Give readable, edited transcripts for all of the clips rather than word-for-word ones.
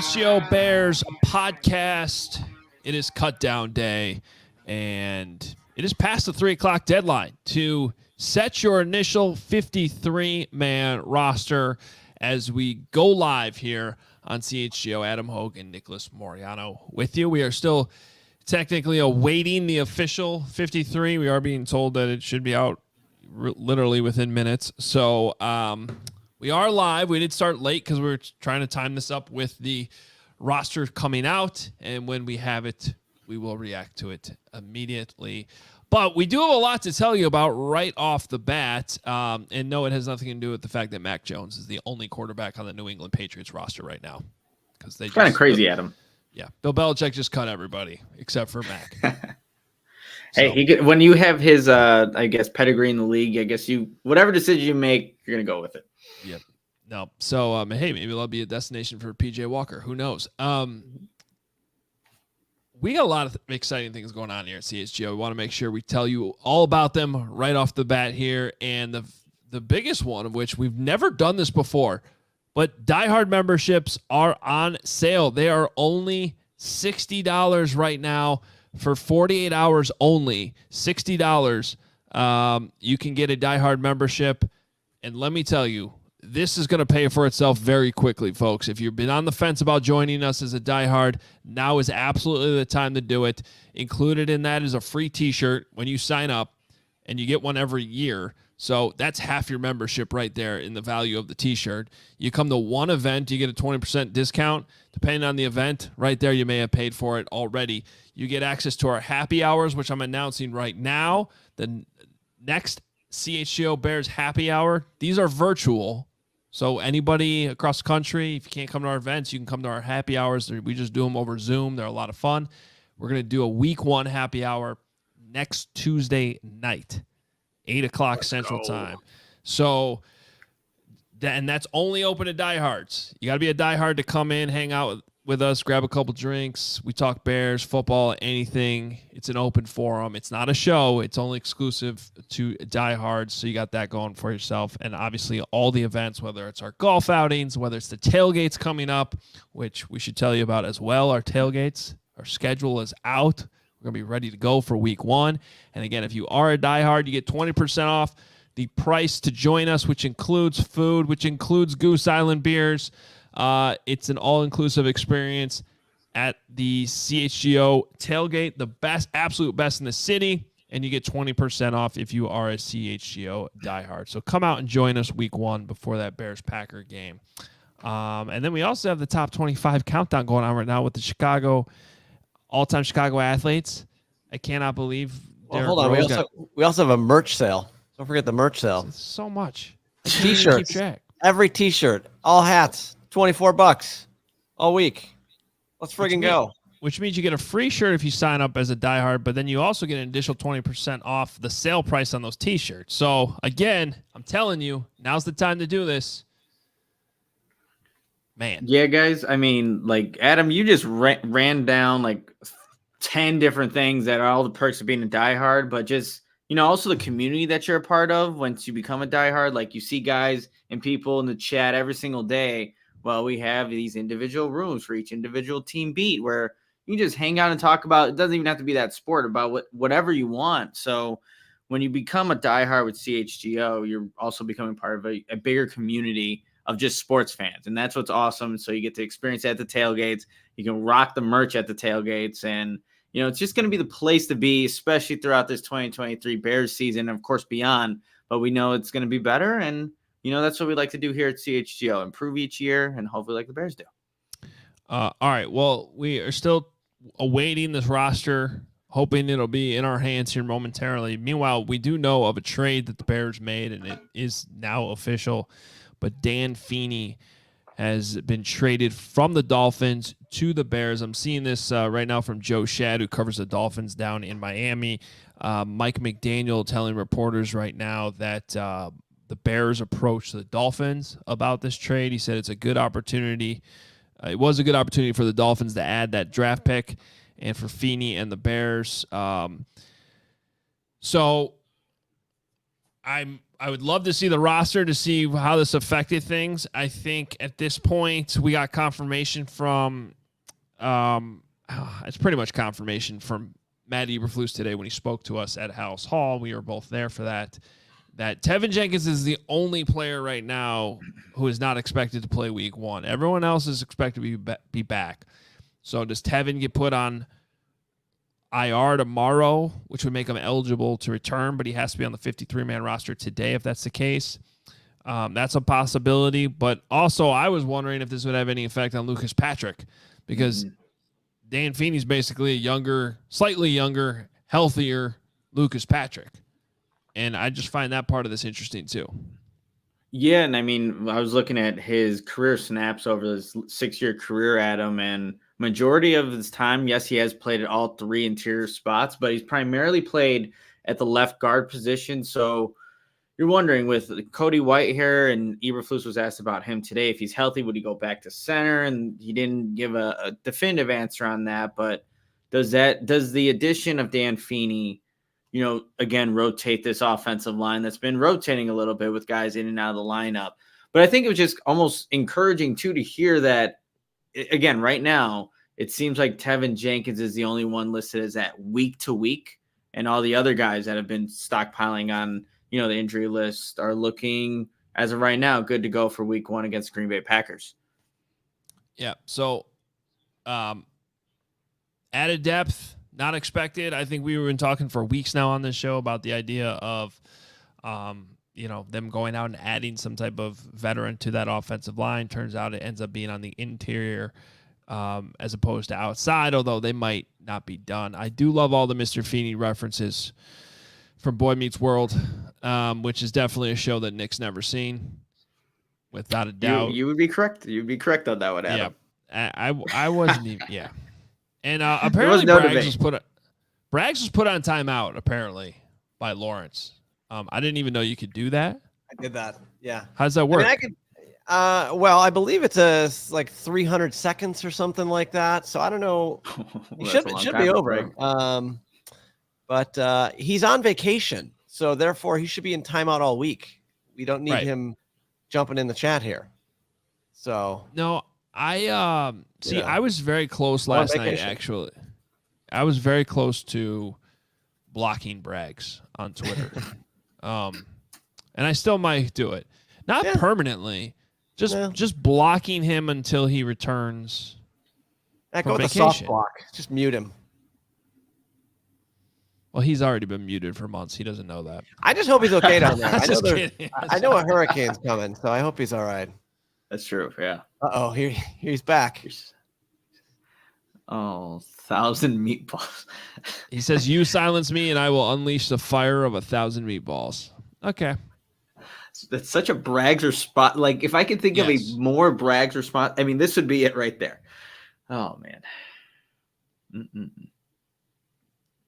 CHGO Bears Podcast. It is cut down day, and it is past the 3 o'clock deadline to set your initial 53-man roster as we go live here on CHGO. Adam Hoge and Nicholas Moreano with you. We are still technically awaiting the official 53. We are being told that it should be out literally within minutes. So we are live. We did start late because we were trying to time this up with the roster coming out. And when we have it, we will react to it immediately. But we do have a lot to tell you about right off the bat. And no, it has nothing to do with the fact that Mac Jones is the only quarterback on the New England Patriots roster right now. Because they kind of crazy, Adam. Yeah, Bill Belichick just cut everybody except for Mac. Hey, when you have his, I guess, pedigree in the league, I guess whatever decision you make, you're gonna go with it. Yep. No. So, hey, maybe that'll be a destination for PJ Walker. Who knows? We got a lot of exciting things going on here at CHGO. We want to make sure we tell you all about them right off the bat here, and the biggest one of which we've never done this before. But diehard memberships are on sale. They are only $60 right now for 48 hours only. $60. You can get a diehard membership. And let me tell you, this is going to pay for itself very quickly, folks. If you've been on the fence about joining us as a diehard, now is absolutely the time to do it. Included in that is a free t-shirt when you sign up, and you get one every year. So that's half your membership right there in the value of the t-shirt. You come to one event, you get a 20% discount. Depending on the event, right there, you may have paid for it already. You get access to our happy hours, which I'm announcing right now. The next CHGO Bears happy hour, these are virtual. So anybody across the country, if you can't come to our events, you can come to our happy hours. We just do them over Zoom. They're a lot of fun. We're going to do a week one happy hour next Tuesday night. 8 o'clock Central Time. So, and that's only open to diehards. You got to be a diehard to come in, hang out with us, grab a couple drinks. We talk Bears, football, anything. It's an open forum. It's not a show. It's only exclusive to diehards. So you got that going for yourself. And obviously all the events, whether it's our golf outings, whether it's the tailgates coming up, which we should tell you about as well. Our tailgates, our schedule is out. We're going to be ready to go for week one. And again, if you are a diehard, you get 20% off the price to join us, which includes food, which includes Goose Island beers. It's an all-inclusive experience at the CHGO tailgate, the best, absolute best in the city. And you get 20% off if you are a CHGO diehard. So come out and join us week one before that Bears-Packer game. And then we also have the top 25 countdown going on right now with the all-time Chicago athletes. I cannot believe. Well, hold on. We also have a merch sale. Don't forget the merch sale. So much. T-shirts. Every T-shirt. All hats. $24 all week. Let's friggin' go. Which means you get a free shirt if you sign up as a diehard, but then you also get an additional 20% off the sale price on those T-shirts. So, again, I'm telling you, now's the time to do this. Man. Yeah, guys. I mean, like, Adam, you just ran down like 10 different things that are all the perks of being a diehard, but just, also the community that you're a part of once you become a diehard. Like, you see guys and people in the chat every single day. Well, we have these individual rooms for each individual team beat where you can just hang out and talk about, it doesn't even have to be that sport, about whatever you want. So when you become a diehard with CHGO, you're also becoming part of a bigger community of just sports fans. And that's what's awesome. So you get to experience it at the tailgates. You can rock the merch at the tailgates. And, it's just going to be the place to be, especially throughout this 2023 Bears season, and of course beyond. But we know it's going to be better. And, that's what we like to do here at CHGO, improve each year and hopefully like the Bears do. All right. Well, we are still awaiting this roster, hoping it'll be in our hands here momentarily. Meanwhile, we do know of a trade that the Bears made, and it is now official. But Dan Feeney has been traded from the Dolphins to the Bears. I'm seeing this right now from Joe Shad, who covers the Dolphins down in Miami. Mike McDaniel telling reporters right now that the Bears approached the Dolphins about this trade. He said it's a good opportunity. It was a good opportunity for the Dolphins to add that draft pick and for Feeney and the Bears. So I'm I would love to see the roster to see how this affected things. I think at this point we got confirmation from, it's pretty much confirmation from Matt Eberflus today when he spoke to us at House Hall. We were both there for that. That Tevin Jenkins is the only player right now who is not expected to play week 1. Everyone else is expected to be back. So does Tevin get put on IR tomorrow, which would make him eligible to return, but he has to be on the 53-man roster today if that's the case. That's a possibility. But also I was wondering if this would have any effect on Lucas Patrick, because Dan Feeney's basically a younger, slightly younger, healthier Lucas Patrick. And I just find that part of this interesting too. Yeah, and I mean, I was looking at his career snaps over his 6-year career, Adam, and majority of his time, yes, he has played at all 3 interior spots, but he's primarily played at the left guard position. So you're wondering, with Cody Whitehair, and Eberflus was asked about him today, if he's healthy, would he go back to center? And he didn't give a definitive answer on that. But does the addition of Dan Feeney, again, rotate this offensive line that's been rotating a little bit with guys in and out of the lineup? But I think it was just almost encouraging too to hear that, again, right now, it seems like Tevin Jenkins is the only one listed as at week to week, and all the other guys that have been stockpiling on, the injury list are looking, as of right now, good to go for week 1 against Green Bay Packers. Yeah. So, added depth, not expected. I think we've been talking for weeks now on this show about the idea of, them going out and adding some type of veteran to that offensive line. Turns out it ends up being on the interior as opposed to outside, although they might not be done. I do love all the Mr. Feeney references from Boy Meets World, which is definitely a show that Nick's never seen, without a doubt. You would be correct. You'd be correct on that one, Adam. Yeah, I wasn't even, yeah. And apparently Braggs was put on timeout, apparently, by Lawrence. I didn't even know you could do that. I did that. Yeah. How does that work? I believe it's like 300 seconds or something like that. So I don't know. It should be over. But he's on vacation, so therefore he should be in timeout all week. We don't need him jumping in the chat here. So no, I was very close last night. Actually, I was very close to blocking Braggs on Twitter, and I still might do it. Not permanently, just blocking him until he returns. Go with a soft block. Just mute him. Well, he's already been muted for months. He doesn't know that. I just hope he's okay down there. I know a hurricane's coming, so I hope he's all right. That's true. Yeah. Uh-oh, he's back. 1,000 meatballs. He says, "You silence me, and I will unleash the fire of 1,000 meatballs." Okay. That's such a Braggs response. Like, if I could think of a more Braggs response, I mean, this would be it right there. Oh man.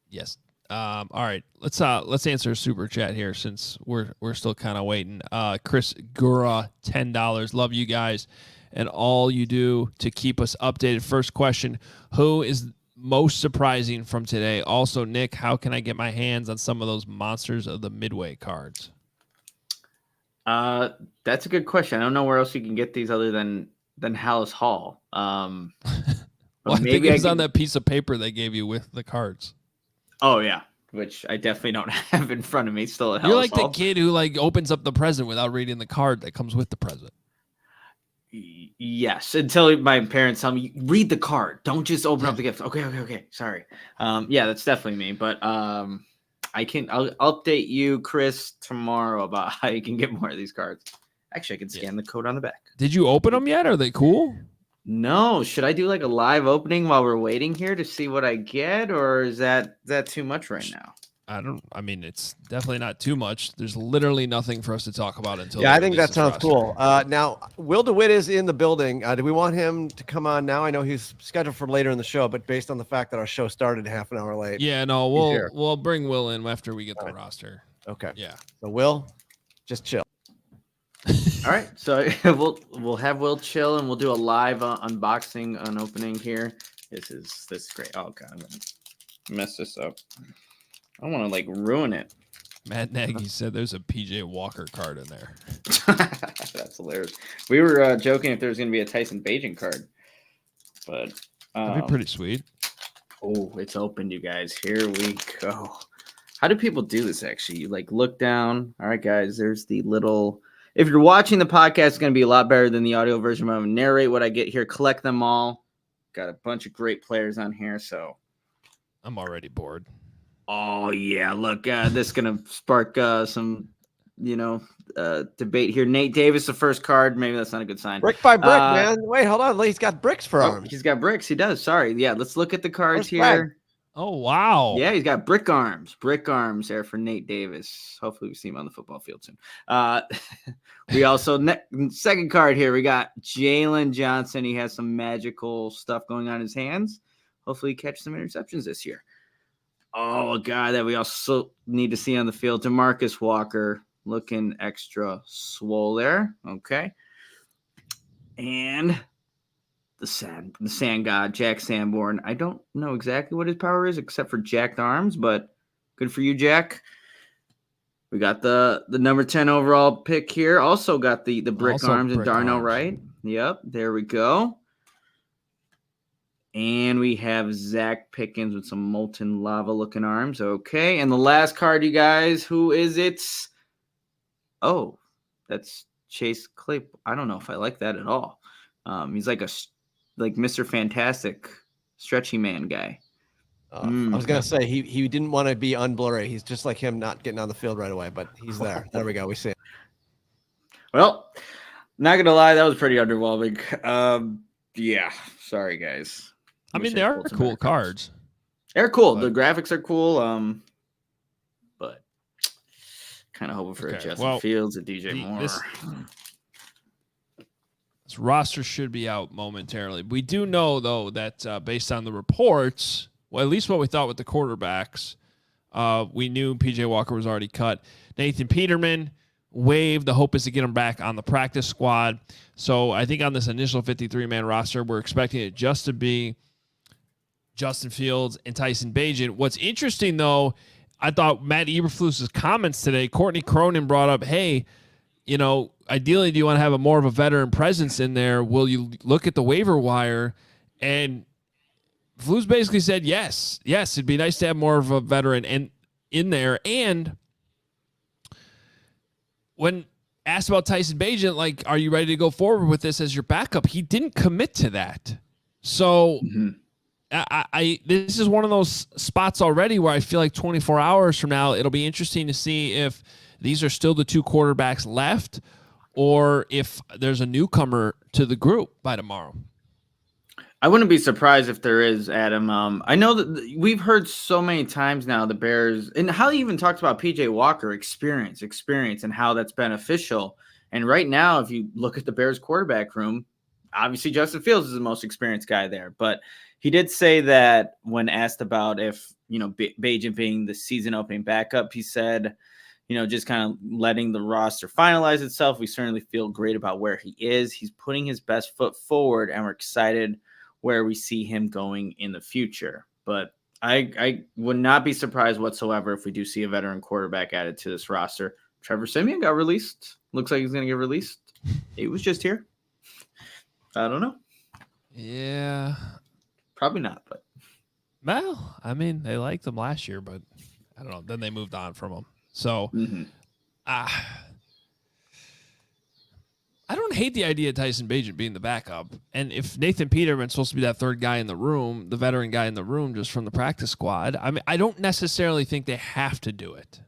Yes. All right. Let's answer a super chat here since we're still kind of waiting. Chris Gura, $10. Love you guys and all you do to keep us updated. First question: who is most surprising from today? Also, Nick, how can I get my hands on some of those monsters of the Midway cards? That's a good question. I don't know where else you can get these other than Hallis Hall. Well, I think it was on that piece of paper they gave you with the cards. Oh yeah, which I definitely don't have in front of me still at Hallis You're like Hall. the kid who opens up the present without reading the card that comes with the present. Yes, until my parents tell me, read the card. Don't just open up the gift. Okay. Sorry. Yeah, that's definitely me. But I'll update you, Chris, tomorrow about how you can get more of these cards. Actually, I can scan the code on the back. Did you open them yet? Are they cool? No. Should I do like a live opening while we're waiting here to see what I get, or is that too much right now? I mean, it's definitely not too much. There's literally nothing for us to talk about until. Yeah, I think that sounds cool. Now, Will DeWitt is in the building. Do we want him to come on now? I know he's scheduled for later in the show, but based on the fact that our show started half an hour late. Yeah, no, we'll bring Will in after we get the roster. Okay. Yeah. So Will, just chill. All right, so we'll have Will chill, and we'll do a live unboxing, unopening here. This is great. Oh god, I'm gonna mess this up. I don't want to ruin it. Matt Nagy said there's a PJ Walker card in there. That's hilarious. We were joking if there was going to be a Tyson Bagent card, but That'd be pretty sweet. Oh, it's opened, you guys. Here we go. How do people do this, actually? You, look down. All right, guys, there's the little... If you're watching the podcast, it's going to be a lot better than the audio version. I'm going to narrate what I get here, collect them all. Got a bunch of great players on here, so... I'm already bored. Oh, yeah, look, this is going to spark some, debate here. Nate Davis, the first card. Maybe that's not a good sign. Brick by brick, man. Wait, hold on. He's got bricks for arms. He's got bricks. He does. Sorry. Yeah, let's look at the cards here. Flag. Oh, wow. Yeah, he's got brick arms. Brick arms there for Nate Davis. Hopefully we see him on the football field soon. We also, second card here, we got Jalen Johnson. He has some magical stuff going on in his hands. Hopefully he catches some interceptions this year. Oh, a guy that we also need to see on the field, DeMarcus Walker, looking extra swole there. Okay. And the sand god, Jack Sanborn. I don't know exactly what his power is except for jacked arms, but good for you, Jack. We got the number 10 overall pick here. Also got the brick Also arms and brick Darnell arms. Wright. Yep, there we go. And we have Zach Pickens with some molten lava looking arms. Okay. And the last card, you guys, who is it? Oh, that's Chase Clay. I don't know if I like that at all. He's like Mr. Fantastic stretchy man guy. I was going to say he didn't want to be unblurry. He's just like him, not getting on the field right away, but he's there. There we go. We see him. Well, not going to lie. That was pretty underwhelming. Yeah. Sorry, guys. I mean, they are cool cards. They're cool. But- The graphics are cool. But kind of hoping for a Justin Fields, a DJ Moore. This roster should be out momentarily. We do know, though, that based on the reports, well, at least what we thought with the quarterbacks, we knew PJ Walker was already cut. Nathan Peterman waived. The hope is to get him back on the practice squad. So I think on this initial 53-man roster, we're expecting it just to be Justin Fields and Tyson Bagent. What's interesting, though, I thought Matt Eberflus's comments today, Courtney Cronin brought up, hey, ideally, do you want to have a more of a veteran presence in there? Will you look at the waiver wire? And Flus basically said, yes, it'd be nice to have more of a veteran in there. And when asked about Tyson Bagent, are you ready to go forward with this as your backup? He didn't commit to that. So this is one of those spots already where I feel like 24 hours from now, it'll be interesting to see if these are still the two quarterbacks left or if there's a newcomer to the group by tomorrow. I wouldn't be surprised if there is, Adam. I know that we've heard so many times now the Bears, and how he even talked about PJ Walker, experience, and how that's beneficial. And right now, if you look at the Bears quarterback room, obviously Justin Fields is the most experienced guy there. But he did say that when asked about if, Bagent being the season opening backup, he said, just kind of letting the roster finalize itself. We certainly feel great about where he is. He's putting his best foot forward, and we're excited where we see him going in the future. But I would not be surprised whatsoever if we do see a veteran quarterback added to this roster. Trevor Siemian got released. Looks like he's going to get released. He was just here. I don't know. Yeah. Probably not, but. Well, I mean, they liked him last year, but I don't know. Then they moved on from him. So I don't hate the idea of Tyson Bagent being the backup. And if Nathan Peterman's supposed to be that third guy in the room, the veteran guy in the room just from the practice squad, I mean, I don't necessarily think they have to do it.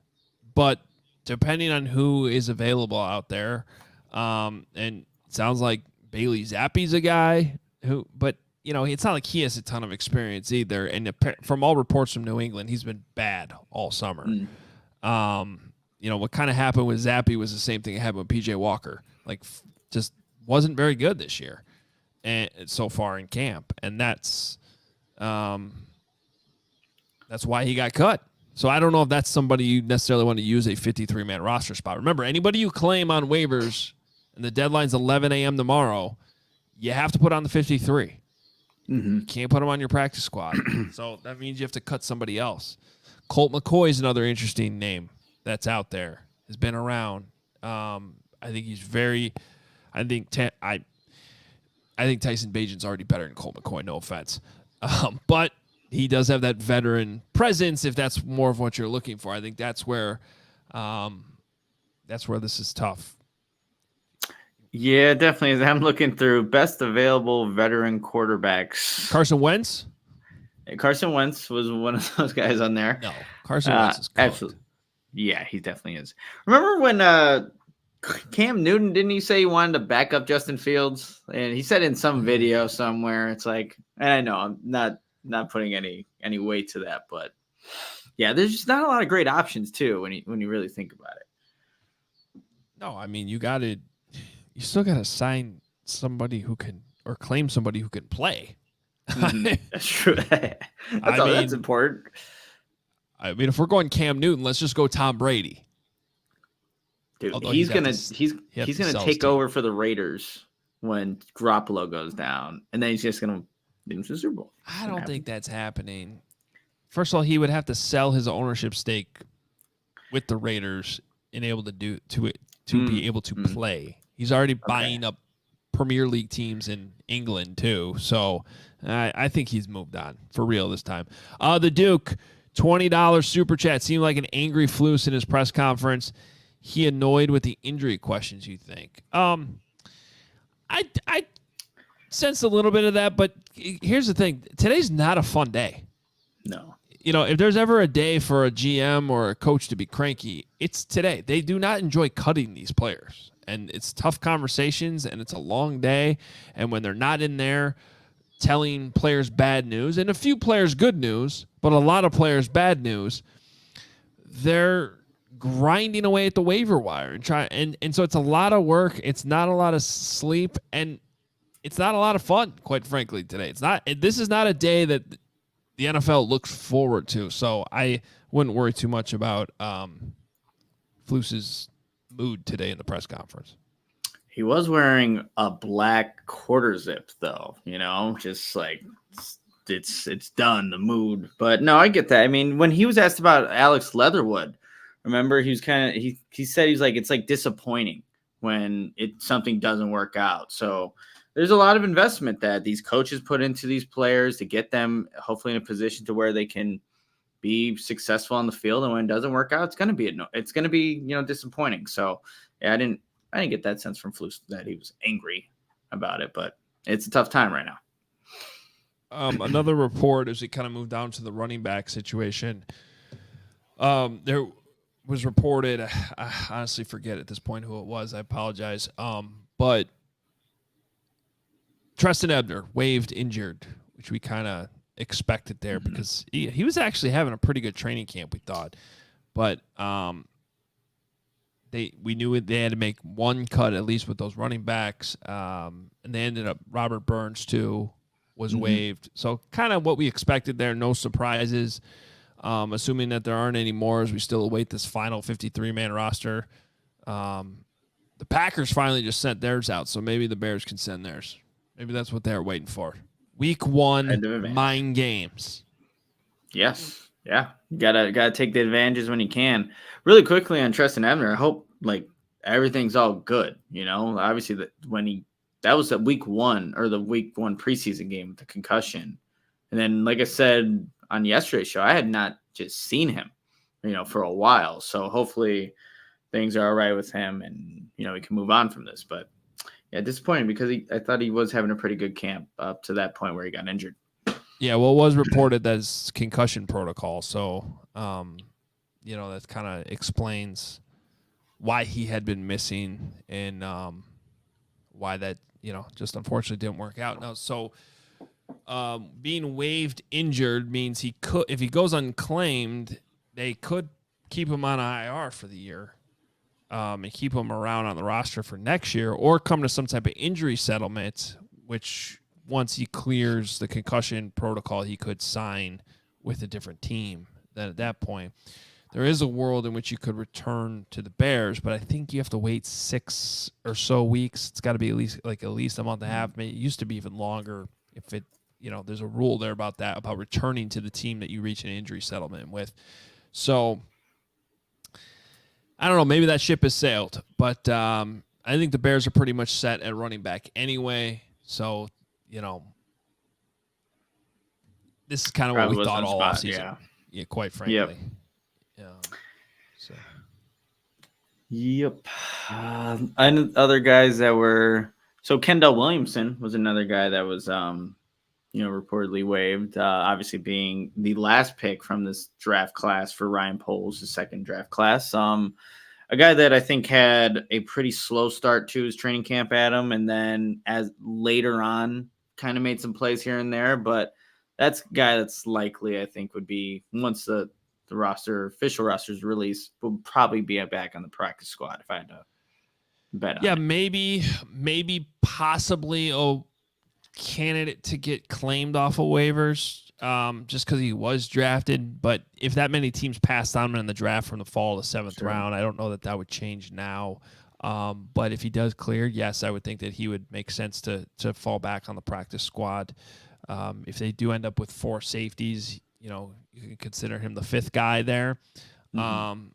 But depending on who is available out there, and it sounds like Bailey Zappi's a guy who, but, it's not like he has a ton of experience either. And from all reports from New England, he's been bad all summer. What kind of happened with Zappi was the same thing that happened with PJ Walker. Just wasn't very good this year and so far in camp. And that's why he got cut. So I don't know if that's somebody you necessarily want to use a 53-man roster spot. Remember, anybody you claim on waivers and the deadline's 11 a.m. tomorrow, you have to put on the 53. You can't put them on your practice squad. So that means you have to cut somebody else. Colt McCoy is another interesting name that's out there, has been around. I think he's very. I think Tyson Bagent's already better than Colt McCoy. No offense, but he does have that veteran presence. If that's more of what you're looking for, I think that's where this is tough. Yeah, definitely. I'm looking through best available veteran quarterbacks. Carson Wentz. Carson Wentz was one of those guys on there. No, Carson Wentz is cooked. Absolutely. Yeah, he definitely is. Remember when Cam Newton, didn't he say he wanted to back up Justin Fields? And he said in some video somewhere, it's like, and I know I'm not putting any weight to that, but yeah, there's just not a lot of great options too when you really think about it. No, I mean you still got to sign somebody who can or claim somebody who can play. That's true. That's important. I mean, if we're going Cam Newton, let's just go Tom Brady. Dude, he's gonna take over for the Raiders when Garoppolo goes down, and then he's just gonna lose the Super Bowl. I don't think that's happening. First of all, he would have to sell his ownership stake with the Raiders and able to be able to play. He's already buying up Premier League teams in England too, so I think he's moved on for real this time. The Duke, $20 super chat. Seemed like an angry Flus in his press conference. He annoyed with the injury questions, you think? I sensed a little bit of that, but here's the thing. Today's not a fun day. No. You know, if there's ever a day for a GM or a coach to be cranky, it's today. They do not enjoy cutting these players. And it's tough conversations, and it's a long day. And when they're not in there telling players bad news, and a few players good news, but a lot of players bad news, they're grinding away at the waiver wire and so it's a lot of work. It's not a lot of sleep, and it's not a lot of fun, quite frankly, today. This is not a day that the NFL looks forward to. So I wouldn't worry too much about Flus's mood today in the press conference. He was wearing a black quarter zip though, just like it's done, the mood. But no, I get that. I mean, when he was asked about Alex Leatherwood, remember, he was he said he's like, it's like disappointing when something doesn't work out. So there's a lot of investment that these coaches put into these players to get them hopefully in a position to where they can be successful on the field. And when it doesn't work out, it's going to be disappointing. So yeah, I didn't get that sense from Flus that he was angry about it, but it's a tough time right now. Another report as we kind of moved down to the running back situation. There was reported, I honestly forget at this point who it was. I apologize. But Treston Ebner waived injured, which we kind of expected there because he was actually having a pretty good training camp, we thought. But we knew they had to make one cut at least with those running backs. And they ended up, Robert Burns too was waived. So kind of what we expected there, no surprises. Assuming that there aren't any more as we still await this final 53-man roster. The Packers finally just sent theirs out, so maybe the Bears can send theirs. Maybe that's what they're waiting for. Week 1, mind games. Yes. Yeah. You gotta take the advantages when you can. Really quickly on Treston Ebner, I hope everything's all good. Obviously that was the week 1 or the week 1 preseason game with the concussion. And then, like I said on yesterday's show, I had not just seen him, for a while. So hopefully things are all right with him and, we can move on from this. But yeah, disappointing because I thought he was having a pretty good camp up to that point where he got injured. Yeah, well, it was reported that it's concussion protocol. So, that kind of explains why he had been missing and why that, just unfortunately didn't work out. Now, so being waived injured means if he goes unclaimed, they could keep him on IR for the year and keep him around on the roster for next year, or come to some type of injury settlement, which once he clears the concussion protocol, he could sign with a different team. Then at that point, there is a world in which you could return to the Bears, but I think you have to wait 6 or so weeks. It's got to be at least a month and a half. Maybe it used to be even longer if it, there's a rule there about that, about returning to the team that you reach an injury settlement with. So I don't know. Maybe that ship has sailed, but I think the Bears are pretty much set at running back anyway. So, this is kind of what Probably we was thought on all spot, offseason. Yeah, quite frankly. Yep. So. Yep. And other guys that were Kendall Williamson was another guy that was reportedly waived. Obviously being the last pick from this draft class for Ryan Poles, the second draft class. A guy that I think had a pretty slow start to his training camp, Adam, and then as later on kind of made some plays here and there, but that's a guy that's likely, I think, would be once the official roster is released, will probably be back on the practice squad if I had to bet on it. Maybe possibly a candidate to get claimed off of waivers just because he was drafted. But if that many teams passed on him in the draft from the fall to the seventh round, I don't know that would change now. But if he does clear, yes, I would think that he would make sense to fall back on the practice squad. If they do end up with 4 safeties, you can consider him the 5th guy there. Mm-hmm.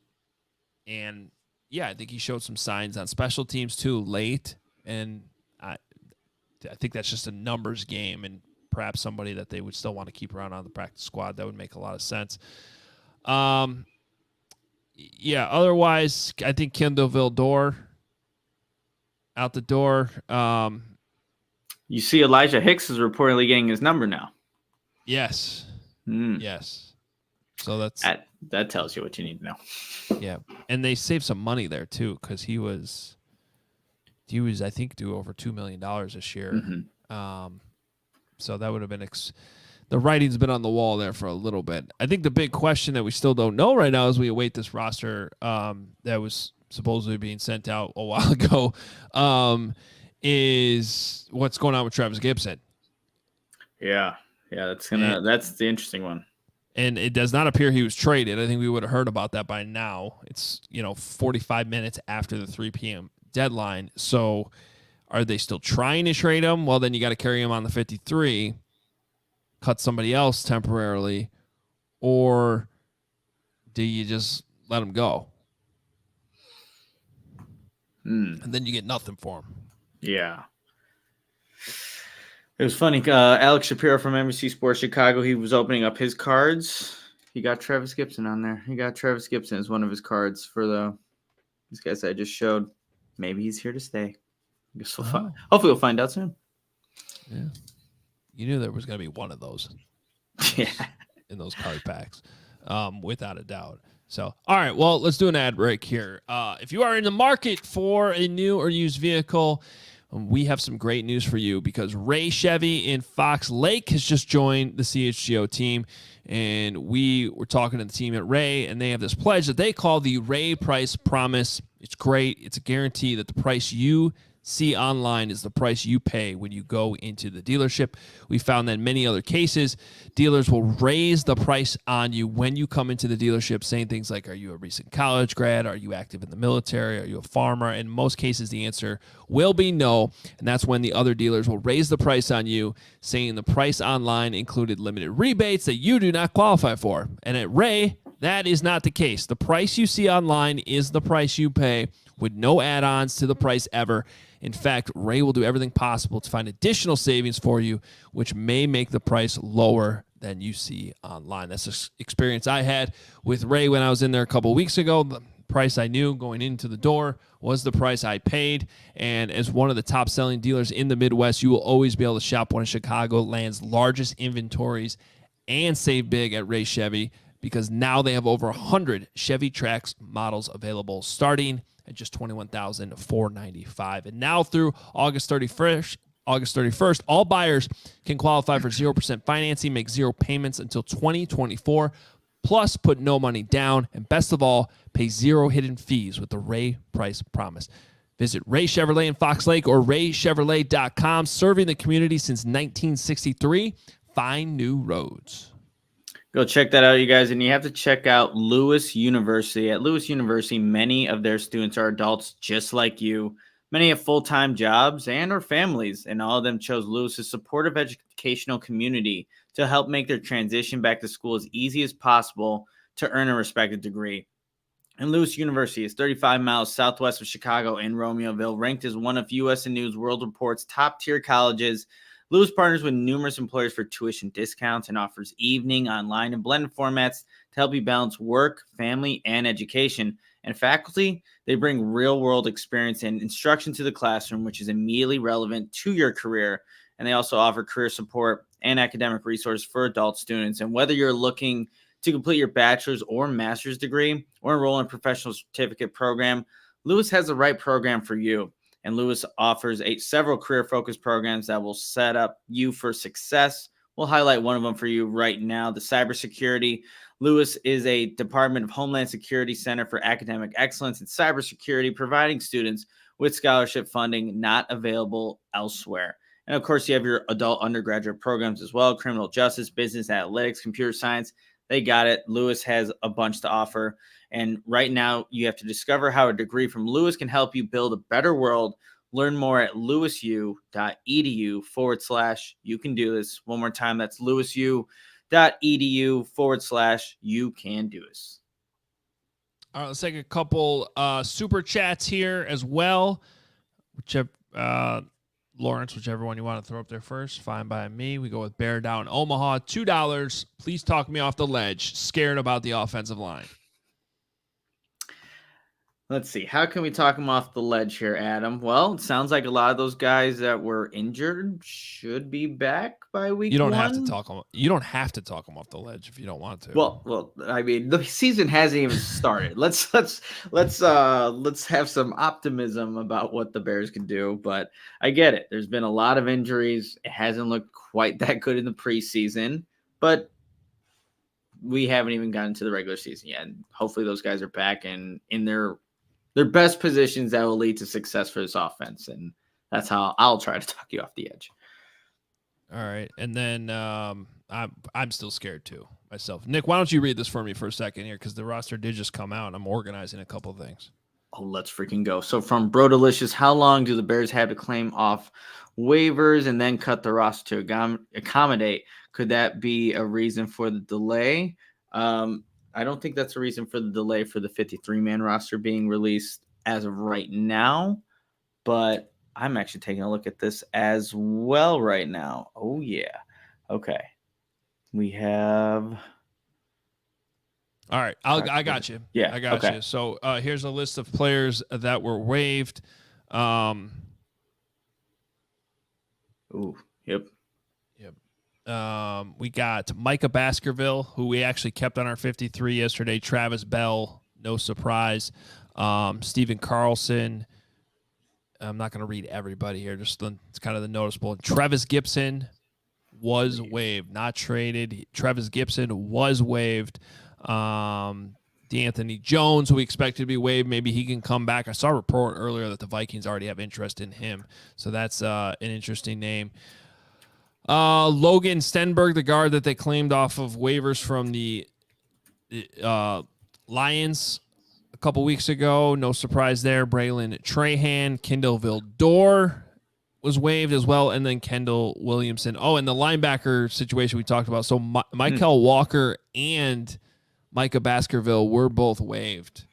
And yeah, I think he showed some signs on special teams too late. And I think that's just a numbers game and perhaps somebody that they would still want to keep around on the practice squad. That would make a lot of sense. Yeah, otherwise, I think Kendall Vildor out the door. You see Elijah Hicks is reportedly getting his number now. Yes. Yes. So that tells you what you need to know. Yeah. And they saved some money there too, because he was I think due over $2 million this year. Mm-hmm. So that would have been the writing's been on the wall there for a little bit. I think the big question that we still don't know right now as we await this roster that was supposedly being sent out a while ago is what's going on with Travis Gibson. Yeah, that's the interesting one. And it does not appear he was traded. I think we would have heard about that by now. It's 45 minutes after the 3 p.m. deadline. So are they still trying to trade him? Well, then you got to carry him on the 53, cut somebody else temporarily, or do you just let him go? And then you get nothing for him. Yeah. It was funny. Alex Shapiro from NBC Sports Chicago, he was opening up his cards. He got Travis Gibson on there. He got Travis Gibson as one of his cards for these guys I just showed. Maybe he's here to stay. I guess hopefully we'll find out soon. Yeah. You knew there was going to be one of those. Yeah. In those card packs, without a doubt. So, all right, well, let's do an ad break here. If you are in the market for a new or used vehicle, we have some great news for you because Ray Chevy in Fox Lake has just joined the CHGO team, and we were talking to the team at Ray, and they have this pledge that they call the Ray Price Promise. It's great. It's a guarantee that the price you see online is the price you pay when you go into the dealership. We found that in many other cases, dealers will raise the price on you when you come into the dealership, saying things like, are you a recent college grad? Are you active in the military? Are you a farmer? In most cases, the answer will be no, and that's when the other dealers will raise the price on you, saying the price online included limited rebates that you do not qualify for. And at Ray, that is not the case. The price you see online is the price you pay with no add-ons to the price ever. In fact, Ray will do everything possible to find additional savings for you, which may make the price lower than you see online. That's the experience I had with Ray when I was in there a couple of weeks ago. The price I knew going into the door was the price I paid. And as one of the top-selling dealers in the Midwest, you will always be able to shop one of Chicagoland's largest inventories and save big at Ray Chevy because now they have over 100 Chevy Trax models available starting at just $21,495. And now through August 31st, all buyers can qualify for 0% financing, make 0 payments until 2024, plus put no money down, and best of all, pay 0 hidden fees with the Ray Price Promise. Visit Ray Chevrolet in Fox Lake or raychevrolet.com, serving the community since 1963. Find new roads. Go check that out, you guys. And you have to check out Lewis University. At Lewis University, many of their students are adults just like you. Many have full-time jobs and or families, and all of them chose Lewis's supportive educational community to help make their transition back to school as easy as possible to earn a respected degree. And Lewis University is 35 miles southwest of Chicago in Romeoville, ranked as one of U.S. News World Report's top-tier colleges. Lewis partners with numerous employers for tuition discounts and offers evening, online, and blended formats to help you balance work, family, and education. And faculty, they bring real-world experience and instruction to the classroom, which is immediately relevant to your career. And they also offer career support and academic resources for adult students. And whether you're looking to complete your bachelor's or master's degree or enroll in a professional certificate program, Lewis has the right program for you. And Lewis offers several career-focused programs that will set up you for success. We'll highlight one of them for you right now, the cybersecurity. Lewis is a Department of Homeland Security Center for Academic Excellence in Cybersecurity, providing students with scholarship funding not available elsewhere. And of course, you have your adult undergraduate programs as well, criminal justice, business analytics, computer science. They got it. Lewis has a bunch to offer. And right now, you have to discover how a degree from Lewis can help you build a better world. Learn more at lewisu.edu/you can do this. One more time, that's lewisu.edu/you can do this. All right, let's take a couple super chats here as well. Lawrence, whichever one you want to throw up there first, fine by me. We go with Bear Down Omaha, $2. Please talk me off the ledge. Scared about the offensive line. Let's see. How can we talk them off the ledge here, Adam? Well, it sounds like a lot of those guys that were injured should be back by week 1. You don't have to talk them. You don't have to talk them off the ledge if you don't want to. Well, I mean, the season hasn't even started. Let's have some optimism about what the Bears can do. But I get it. There's been a lot of injuries. It hasn't looked quite that good in the preseason, but we haven't even gotten to the regular season yet. And hopefully, those guys are back and in their best positions that will lead to success for this offense. And that's how I'll try to talk you off the edge. All right. And then I'm still scared too myself. Nick, why don't you read this for me for a second here? Because the roster did just come out and I'm organizing a couple of things. Oh, let's freaking go. So from Bro Delicious, how long do the Bears have to claim off waivers and then cut the roster to accommodate? Could that be a reason for the delay? I don't think that's a reason for the delay for the 53-man roster being released as of right now, but I'm actually taking a look at this as well right now. Oh, yeah. Okay. We have... All right. I got you. Yeah. I got you. So here's a list of players that were waived. Ooh, yep. We got Micah Baskerville, who we actually kept on our 53 yesterday. Travis Bell, no surprise. Steven Carlson. I'm not going to read everybody here. It's kind of the noticeable. Travis Gibson was waived, not traded. Travis Gibson was waived. DeAnthony Jones, who we expected to be waived, maybe he can come back. I saw a report earlier that the Vikings already have interest in him, so that's an interesting name. Logan Stenberg, the guard that they claimed off of waivers from the Lions a couple weeks ago. No surprise there. Braylon Trahan, Kendall Vildor was waived as well, and then Kendall Williamson. Oh, and the linebacker situation we talked about. So Michael Walker and Micah Baskerville were both waived.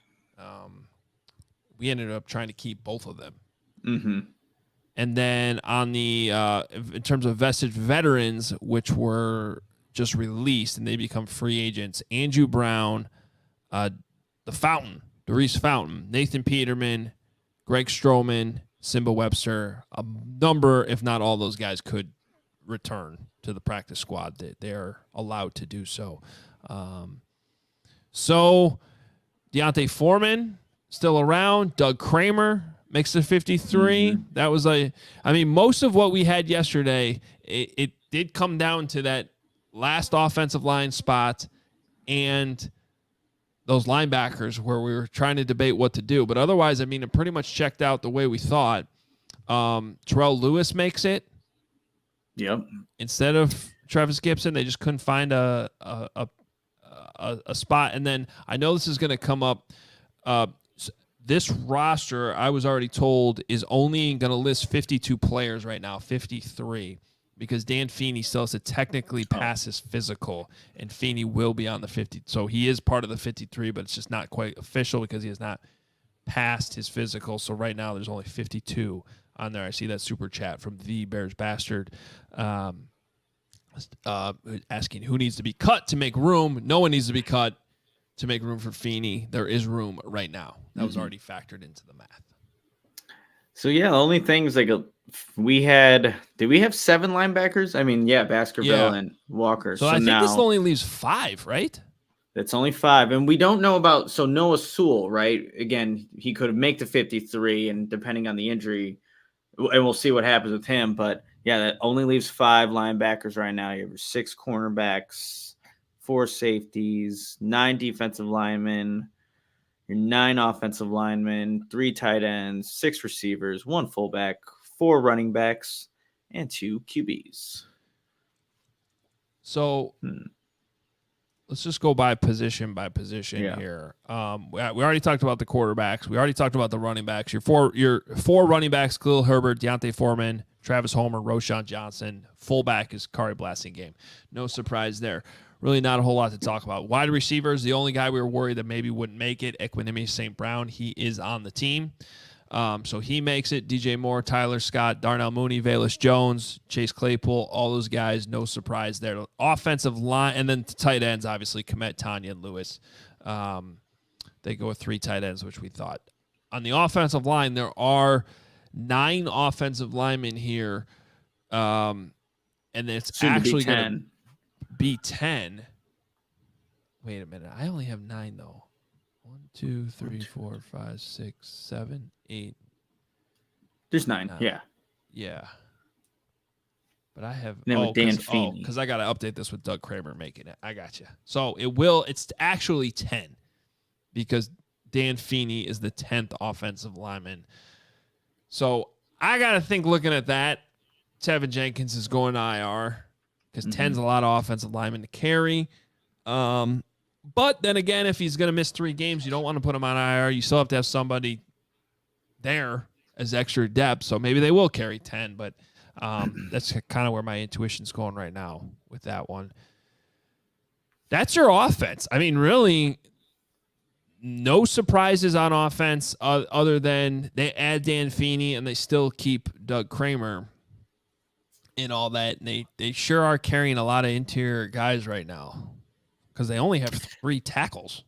We ended up trying to keep both of them. Mm-hmm. And then on the in terms of vested veterans, which were just released and they become free agents, Andrew Brown, Doris Fountain, Nathan Peterman, Greg Stroman, Simba Webster, a number, if not all those guys could return to the practice squad. They're allowed to do so. So Deontay Foreman still around. Doug Kramer makes the 53. Mm-hmm. That was most of what we had yesterday, it did come down to that last offensive line spot and those linebackers where we were trying to debate what to do. But otherwise, it pretty much checked out the way we thought. Terrell Lewis makes it. Yep. Instead of Travis Gibson, they just couldn't find a spot. And then I know this is going to come up. This roster, I was already told, is only going to list 52 players right now, 53. because Dan Feeney still has to technically pass his physical, and Feeney will be on the 50. So he is part of the 53, but it's just not quite official because he has not passed his physical. So right now there's only 52 on there. I see that super chat from the Bears Bastard asking who needs to be cut to make room. No one needs to be cut to make room for Feeney. There is room right now. That was already factored into the math. So yeah, the only things like did we have 7 linebackers? I mean, yeah, Baskerville and Walker. So I think this only leaves 5, right? That's only 5. And we don't know about Noah Sewell, right? Again, he could make the 53, and depending on the injury, and we'll see what happens with him. But yeah, that only leaves 5 linebackers right now. You have 6 cornerbacks, 4 safeties, 9 defensive linemen, your 9 offensive linemen, 3 tight ends, 6 receivers, 1 fullback, 4 running backs, and 2 QBs. So let's just go by position here. We already talked about the quarterbacks. We already talked about the running backs. Your four running backs: Khalil Herbert, Deontay Foreman, Travis Homer, Roshan Johnson. Fullback is Kari Blasingame. No surprise there. Really not a whole lot to talk about. Wide receivers, the only guy we were worried that maybe wouldn't make it, Equinemi St. Brown. He is on the team. So he makes it. DJ Moore, Tyler Scott, Darnell Mooney, Velus Jones, Chase Claypool, all those guys, no surprise there. Offensive line, and then tight ends, obviously, Komet, Tanya, and Lewis. They go with 3 tight ends, which we thought. On the offensive line, there are 9 offensive linemen here, and it's soon actually going to be 10. Wait a minute. I only have 9, though. 1, 2, 3, 4, 5, 6, 7, 8. There's 9. Yeah. Yeah. But I have with Dan Feeney. because I got to update this with Doug Kramer making it. I got you. So it's actually 10 because Dan Feeney is the 10th offensive lineman. So I got to think, looking at that, Tevin Jenkins is going to IR because 10's a lot of offensive linemen to carry. But then again, if he's going to miss 3 games, you don't want to put him on IR. You still have to have somebody there as extra depth. So maybe they will carry 10, but that's kind of where my intuition's going right now with that one. That's your offense. I mean, really, no surprises on offense other than they add Dan Feeney and they still keep Doug Kramer and all that. And they sure are carrying a lot of interior guys right now because they only have 3 tackles.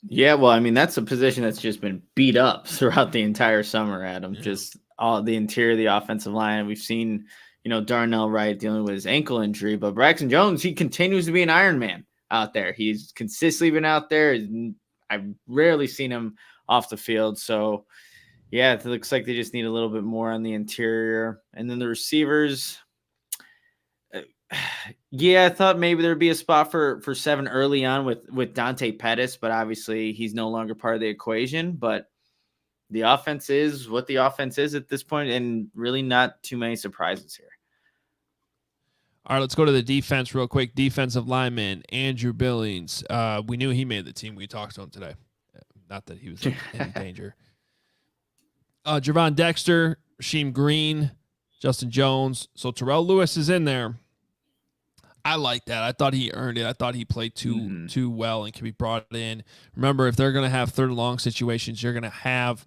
Yeah, well, I mean, that's a position that's just been beat up throughout the entire summer, Adam. Yeah. Just all the interior of the offensive line. We've seen, Darnell Wright dealing with his ankle injury, but Braxton Jones, he continues to be an Iron Man out there. He's consistently been out there. I've rarely seen him off the field. So, yeah, it looks like they just need a little bit more on the interior. And then the receivers, yeah, I thought maybe there'd be a spot for 7 early on with Dante Pettis, but obviously he's no longer part of the equation. But the offense is what the offense is at this point, and really not too many surprises here. All right, let's go to the defense real quick. Defensive lineman, Andrew Billings. We knew he made the team. We talked to him today. Not that he was in danger. Javon Dexter, Rasheem Green, Justin Jones. So Terrell Lewis is in there. I like that. I thought he earned it. I thought he played too well and can be brought in. Remember, if they're going to have 3rd and long situations, you're going to have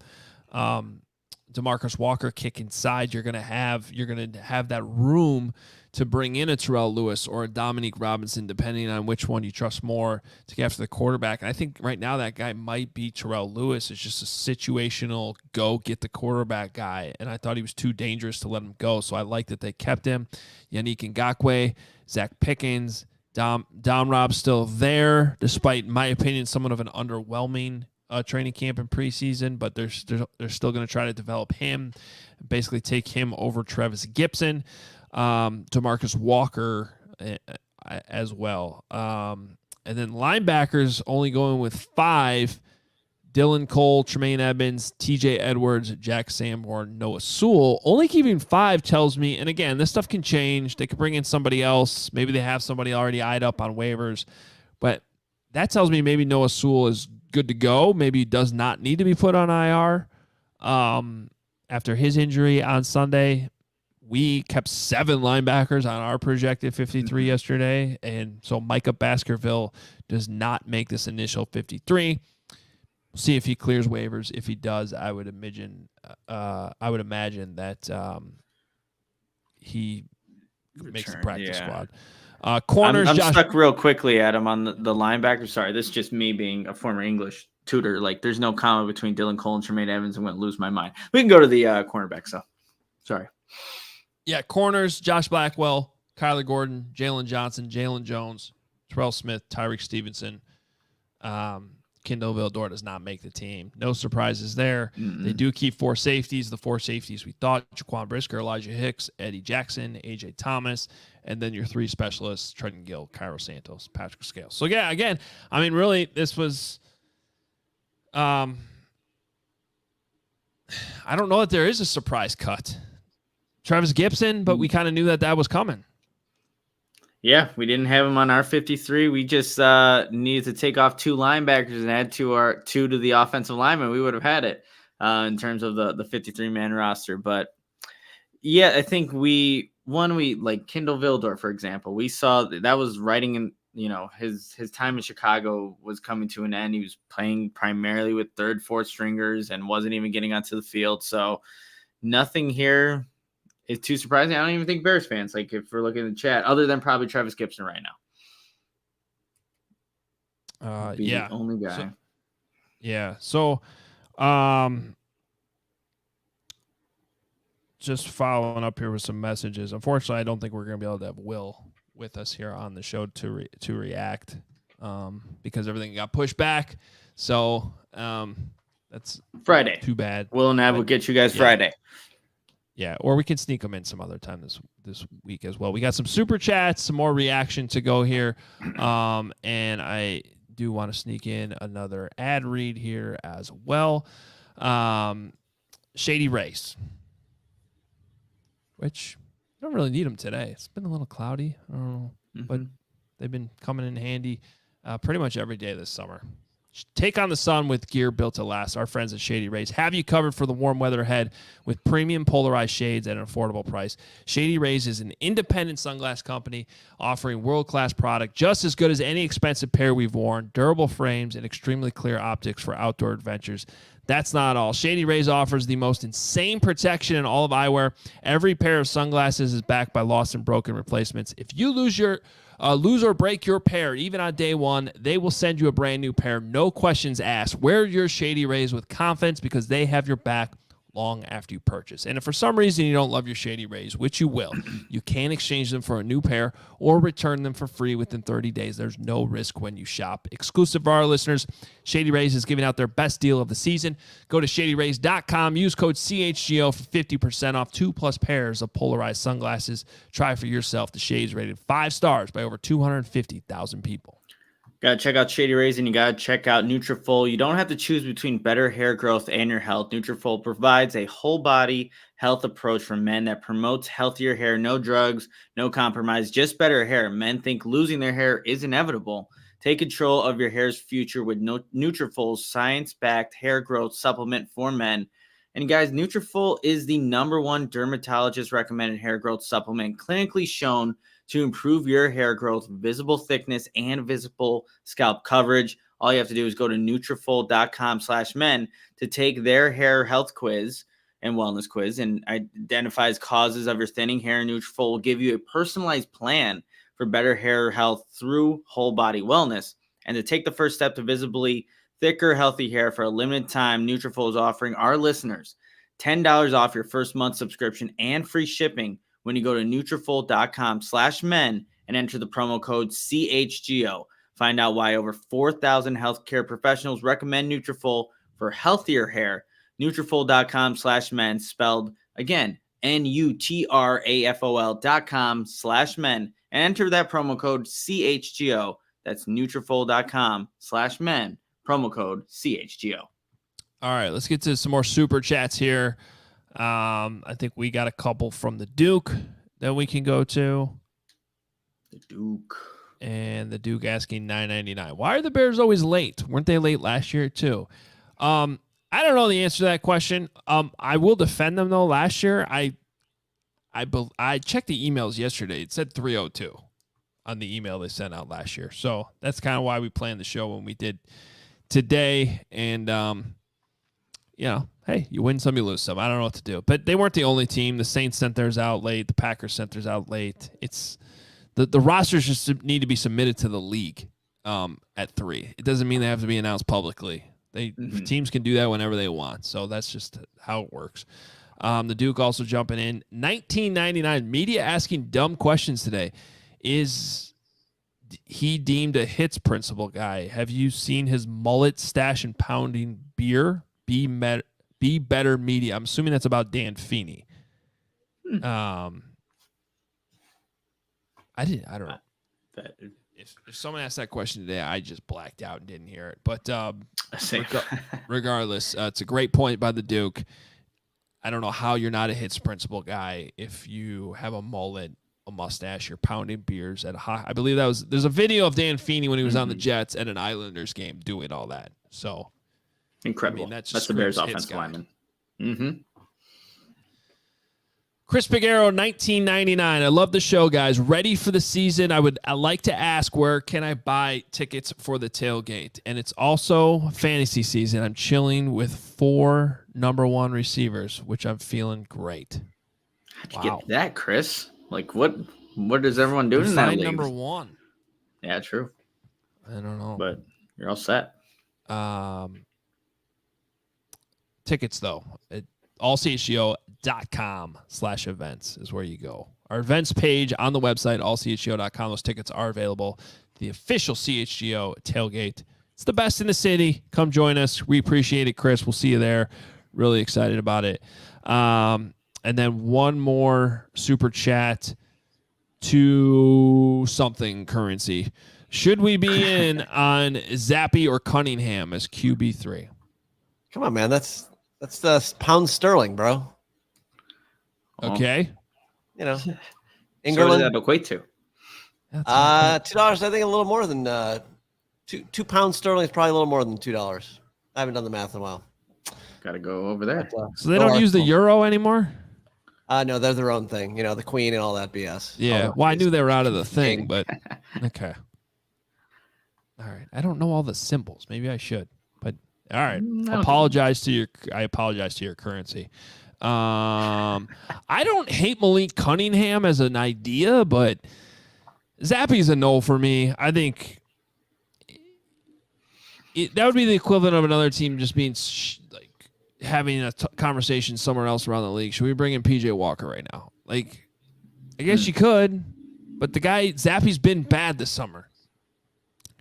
DeMarcus Walker kick inside. You're going to have that room to bring in a Terrell Lewis or a Dominique Robinson, depending on which one you trust more to get after the quarterback. And I think right now that guy might be Terrell Lewis. It's just a situational go get the quarterback guy. And I thought he was too dangerous to let him go. So I like that they kept him. Yannick Ngakoue, Zach Pickens, Dom Rob's still there, despite, in my opinion, somewhat of an underwhelming training camp in preseason, but they're still going to try to develop him, basically take him over Travis Gibson, DeMarcus Walker as well. And then linebackers only going with 5, Dylan Cole, Tremaine Edmonds, TJ Edwards, Jack Sanborn, Noah Sewell. Only keeping 5 tells me, and again, this stuff can change. They could bring in somebody else. Maybe they have somebody already eyed up on waivers. But that tells me maybe Noah Sewell is good to go. Maybe he does not need to be put on IR after his injury on Sunday. we kept 7 linebackers on our projected 53 yesterday, and so Micah Baskerville does not make this initial 53. We'll see if he clears waivers. If he does, I would imagine that he makes the practice squad. Corners. I'm Josh, stuck real quickly, Adam, on the linebacker. Sorry, this is just me being a former English tutor. Like, there's no comma between Dylan Cole and Tremaine Evans. I'm going to lose my mind. We can go to the cornerback. So, sorry. Yeah, corners, Josh Blackwell, Kyler Gordon, Jalen Johnson, Jalen Jones, Terrell Smith, Tyreek Stevenson. Kendall Vildor does not make the team. No surprises there. Mm-mm. They do keep 4 safeties. The 4 safeties we thought: Jaquan Brisker, Elijah Hicks, Eddie Jackson, AJ Thomas, and then your 3 specialists: Trenton Gill, Cairo Santos, Patrick Scales. So yeah, again, I mean, really, this was I don't know that there is a surprise cut. Travis Gibson, but we kind of knew that was coming. Yeah, we didn't have him on our 53. We just needed to take off 2 linebackers and add to the offensive linemen. We would have had it in terms of the 53-man roster. But yeah, I think like Kendall Vildor, for example, we saw that was writing in, his time in Chicago was coming to an end. He was playing primarily with 3rd, 4th stringers and wasn't even getting onto the field. So nothing here is too surprising. I don't even think Bears fans, like, if we're looking at the chat, other than probably Travis Gibson right now. Yeah. The only guy. So, just following up here with some messages. Unfortunately, I don't think we're going to be able to have Will with us here on the show to react because everything got pushed back. So, that's Friday. Too bad. Will and I will get you guys Friday. Yeah, or we can sneak them in some other time this week as well. We got some super chats, some more reaction to go here, and I do want to sneak in another ad read here as well. Shady Race, which I don't really need them today. It's been a little cloudy, I don't know, but they've been coming in handy pretty much every day this summer. Take on the sun with gear built to last. Our friends at Shady Rays have you covered for the warm weather ahead with premium polarized shades at an affordable price. Shady Rays is an independent sunglass company offering world-class product just as good as any expensive pair we've worn, durable frames, and extremely clear optics for outdoor adventures. That's not all. Shady Rays offers the most insane protection in all of eyewear. Every pair of sunglasses is backed by lost and broken replacements. If you lose or break your pair, even on day one, they will send you a brand new pair. No questions asked. Wear your Shady Rays with confidence because they have your back long after you purchase. And if for some reason you don't love your Shady Rays, which you will, you can exchange them for a new pair or return them for free within 30 days. There's no risk when you shop. Exclusive for our listeners, Shady Rays is giving out their best deal of the season. Go to shadyrays.com. Use code CHGO for 50% off 2+ pairs of polarized sunglasses. Try for yourself. The Shades rated 5 stars by over 250,000 people. Got to check out Shady Rays and you got to check out Nutrafol. You don't have to choose between better hair growth and your health. Nutrafol provides a whole body health approach for men that promotes healthier hair. No drugs, no compromise, just better hair. Men think losing their hair is inevitable. Take control of your hair's future with Nutrafol's science-backed hair growth supplement for men. And guys, Nutrafol is the #1 dermatologist recommended hair growth supplement, clinically shown to improve your hair growth, visible thickness, and visible scalp coverage. All you have to do is go to Nutrafol.com/men to take their hair health quiz and wellness quiz and identifies causes of your thinning hair. Nutrafol will give you a personalized plan for better hair health through whole body wellness. And to take the first step to visibly thicker, healthy hair for a limited time, Nutrafol is offering our listeners $10 off your first month subscription and free shipping when you go to Nutrafol.com/men and enter the promo code CHGO. Find out why over 4,000 healthcare professionals recommend Nutrafol for healthier hair. Nutrafol.com/men, spelled again, Nutrafol.com/men, and enter that promo code CHGO. That's Nutrafol.com/men, promo code CHGO. All right, let's get to some more super chats here. I think we got a couple from the Duke that we can go to. The Duke. And the Duke asking $9.99. Why are the Bears always late? Weren't they late last year too? I don't know the answer to that question. I will defend them though. Last year, I I checked the emails yesterday. It said 302 on the email they sent out last year. So that's kind of why we planned the show when we did today. And, hey, you win some, you lose some. I don't know what to do. But they weren't the only team. The Saints sent theirs out late. The Packers sent theirs out late. It's the rosters just need to be submitted to the league at 3. It doesn't mean they have to be announced publicly. Teams can do that whenever they want. So that's just how it works. The Duke also jumping in. 1999 media asking dumb questions today. Is he deemed a hits principle guy? Have you seen his mullet stash and pounding beer? Be better media. I'm assuming that's about Dan Feeney. I don't know. If someone asked that question today, I just blacked out and didn't hear it. But regardless, it's a great point by the Duke. I don't know how you're not a hits principle guy if you have a mullet, a mustache, you're pounding beers at a high. I believe there's a video of Dan Feeney when he was on the Jets at an Islanders game doing all that. So incredible. That's the Bears offensive lineman. Chris Piguero, 1999. I love the show, guys. Ready for the season. I like to ask, where can I buy tickets for the tailgate? And it's also fantasy season. I'm chilling with 4 number 1 receivers, which I'm feeling great. How'd you get that, Chris? Like, what is everyone doing in that league? Number 1. Yeah, true. I don't know. But you're all set. Tickets, though. ALLCHGO.com/events is where you go. Our events page on the website, allchgo.com. Those tickets are available. The official CHGO tailgate. It's the best in the city. Come join us. We appreciate it, Chris. We'll see you there. Really excited about it. And then one more super chat to something currency. Should we be in on Zappy or Cunningham as QB3? Come on, man. That's the pound sterling, bro. Okay. England. What does that equate to? $2. I think a little more than two pounds sterling is probably a little more than $2. I haven't done the math in a while. Got to go over there. So they don't use the euro anymore? No, they're their own thing. The Queen and all that BS. Yeah. Well, I knew they were out of the thing, but okay. All right. I don't know all the symbols. Maybe I should. But all right. I apologize to your currency. I don't hate Malik Cunningham as an idea, but Zappy's a no for me. I think that would be the equivalent of another team just being having a conversation somewhere else around the league. Should we bring in PJ Walker right now? I guess you could, but the guy Zappy's been bad this summer.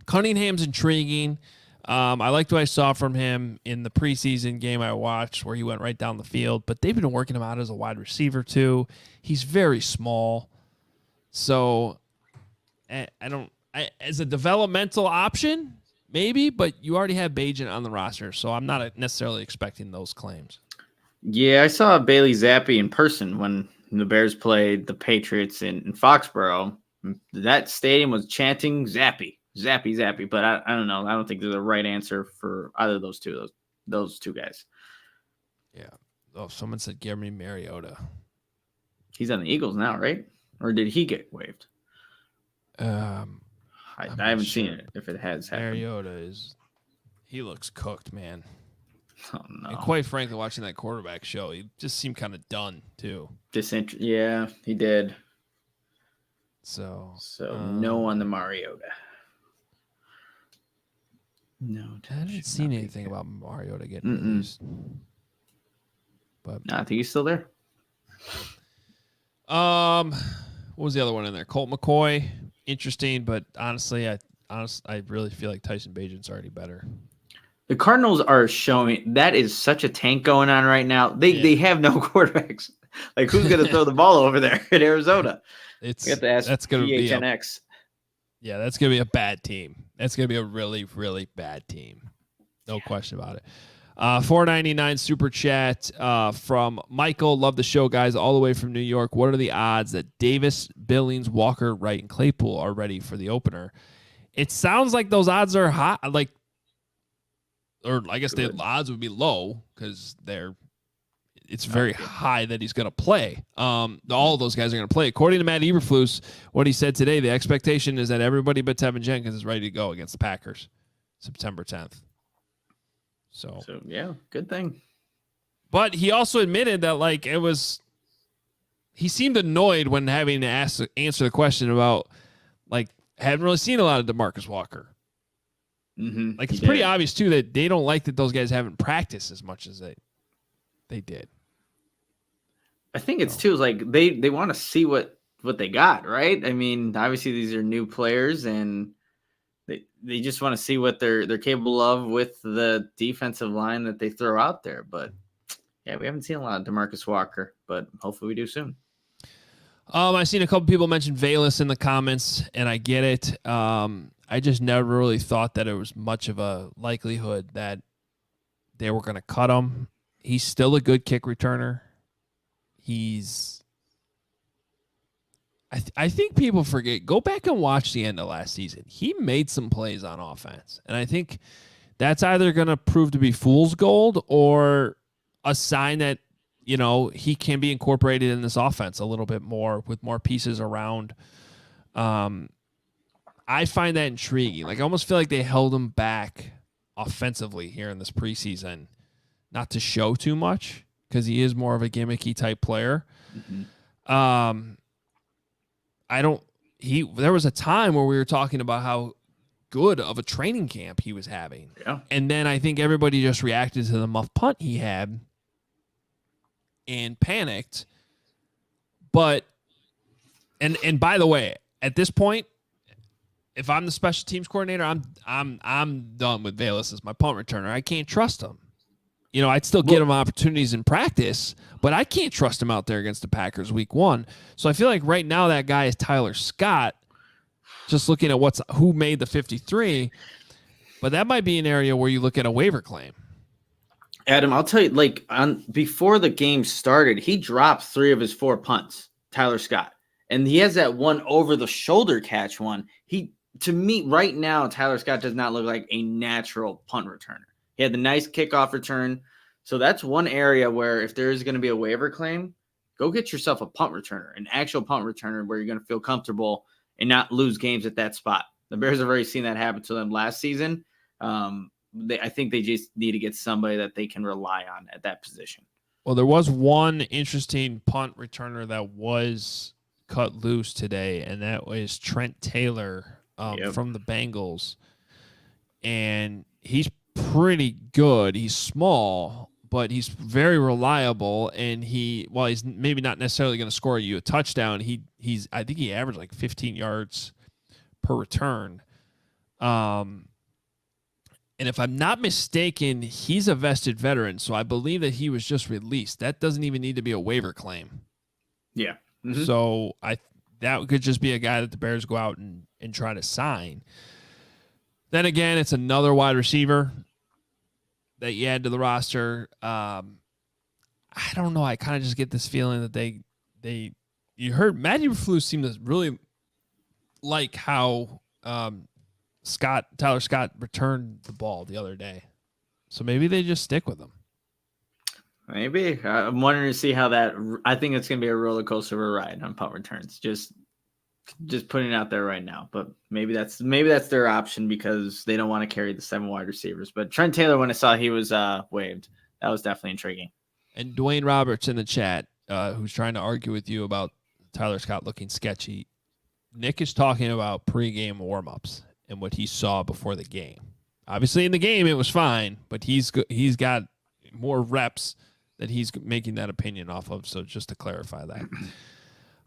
Cunningham's intriguing. I liked what I saw from him in the preseason game I watched where he went right down the field, but they've been working him out as a wide receiver too. He's very small. So as a developmental option, maybe, but you already have Bagent on the roster, so I'm not necessarily expecting those claims. Yeah, I saw Bailey Zappi in person when the Bears played the Patriots in Foxborough. That stadium was chanting Zappy. Zappy, Zappy, but I don't know. I don't think there's a right answer for either of those two guys. Yeah. Oh, someone said Jeremy Mariota. He's on the Eagles now, right? Or did he get waived? I haven't seen it. If it has happened, Mariota he looks cooked, man. Oh no! And quite frankly, watching that quarterback show, he just seemed kind of done too. Yeah, he did. So no on the Mariota. No, I haven't seen anything about Mariota getting released. But no, I think he's still there. What was the other one in there? Colt McCoy, interesting, but honestly, I really feel like Tyson Bagent's already better. The Cardinals are showing that is such a tank going on right now. They have no quarterbacks. Like, who's going to throw the ball over there in Arizona? That's going to be PHNX. Yeah, that's going to be a bad team. That's going to be a really, really bad team. No question about it. $4.99 super chat from Michael. Love the show, guys, all the way from New York. What are the odds that Davis, Billings, Walker, Wright, and Claypool are ready for the opener? It sounds like those odds are hot. Or I guess the odds would be low because it's very high that he's going to play. All of those guys are going to play. According to Matt Eberflus, what he said today, the expectation is that everybody but Tevin Jenkins is ready to go against the Packers September 10th. So yeah, good thing. But he also admitted that he seemed annoyed when having to answer the question about haven't really seen a lot of DeMarcus Walker. Mm-hmm. It's pretty obvious too that they don't like that those guys haven't practiced as much as they did. I think it's too they want to see what they got, right? I mean, obviously these are new players and they just want to see what they're capable of with the defensive line that they throw out there. But yeah, we haven't seen a lot of DeMarcus Walker, but hopefully we do soon. I've seen a couple people mention Valus in the comments, and I get it. I just never really thought that it was much of a likelihood that they were going to cut him. He's still a good kick returner. I think people forget. Go back and watch the end of last season. He made some plays on offense, and I think that's either going to prove to be fool's gold or a sign that he can be incorporated in this offense a little bit more with more pieces around. I find that intriguing. I almost feel like they held him back offensively here in this preseason, not to show too much because he is more of a gimmicky type player. Mm-hmm. There was a time where we were talking about how good of a training camp he was having. Yeah. And then I think everybody just reacted to the muff punt he had and panicked. But and by the way, at this point, if I'm the special teams coordinator, I'm done with Valus as my punt returner. I can't trust him. I'd still get him opportunities in practice, but I can't trust him out there against the Packers week 1. So I feel like right now that guy is Tyler Scott, just looking at who made the 53. But that might be an area where you look at a waiver claim. Adam, I'll tell you, before the game started, he dropped 3 of his 4 punts, Tyler Scott. And he has that one over-the-shoulder catch one. To me, right now, Tyler Scott does not look like a natural punt returner. He had the nice kickoff return. So that's one area where if there is going to be a waiver claim, go get yourself a punt returner, an actual punt returner where you're going to feel comfortable and not lose games at that spot. The Bears have already seen that happen to them last season. I think they just need to get somebody that they can rely on at that position. Well, there was one interesting punt returner that was cut loose today, and that was Trent Taylor from the Bengals. And he's pretty good. He's small, but he's very reliable. And while he's maybe not necessarily going to score you a touchdown, I think he averaged 15 yards per return. And if I'm not mistaken, he's a vested veteran, so I believe that he was just released. That doesn't even need to be a waiver claim. Yeah. Mm-hmm. So that could just be a guy that the Bears go out and try to sign. Then again, it's another wide receiver that you add to the roster. I don't know. I kind of just get this feeling that you heard Matt Eberflus seemed to really like how Tyler Scott returned the ball the other day. So maybe they just stick with him. Maybe. I'm wondering to see how I think it's going to be a roller coaster of a ride on punt returns. Just putting it out there right now. But maybe that's their option because they don't want to carry the 7 wide receivers. But Trent Taylor, when I saw he was waived, that was definitely intriguing. And Dwayne Roberts in the chat, who's trying to argue with you about Tyler Scott looking sketchy. Nick is talking about pregame warmups and what he saw before the game. Obviously, in the game, it was fine, but he's got more reps that he's making that opinion off of. So just to clarify that.